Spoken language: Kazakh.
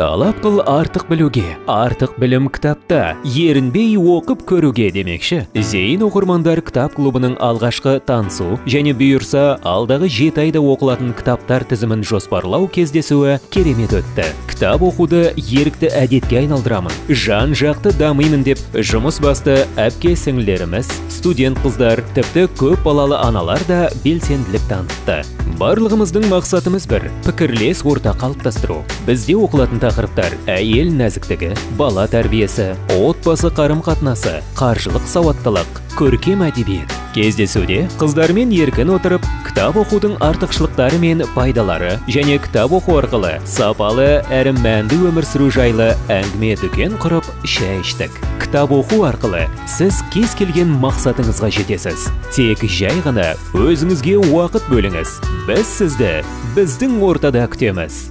Талап қыл артық білуге, артық білім кітапта, ерінбей оқып көруге демекші. Зейін оқырмандар кітап клубының алғашқы танысу және бұйырса алдағы 7 айда оқылатын кітаптар тізімін жоспарлау кездесуі керемет өтті. Кітап оқуды ерікті әдетке айналдырамын, жан жақты дамимын деп жұмыс басты әпке сіңлеріміз, студент қыздар, тіпті көп балалы аналар да белсенділік танытты. Барлығымыздың мақсатымыз бір, пікірлес орта қалыптастыру. Бізде оқылатын тақырыптар әйел нәзіктігі, бала тәрбиесі, отбасы қарым-қатынасы, қаржылық сауаттылық, көркем әдебиет. Кездесуде қыздармен еркін отырып, кітап оқудың артықшылықтары мен пайдалары және кітап оқу арқылы сапалы әрі мәнді өмір сүру жайлы әңгіме дүкен құрып шай іштік. Кітап оқу арқылы сіз кез келген мақсатыңызға жетесіз. Тек жай ғана өзіңізге уақыт бөліңіз. Біз сізді біздің ортада күтеміз.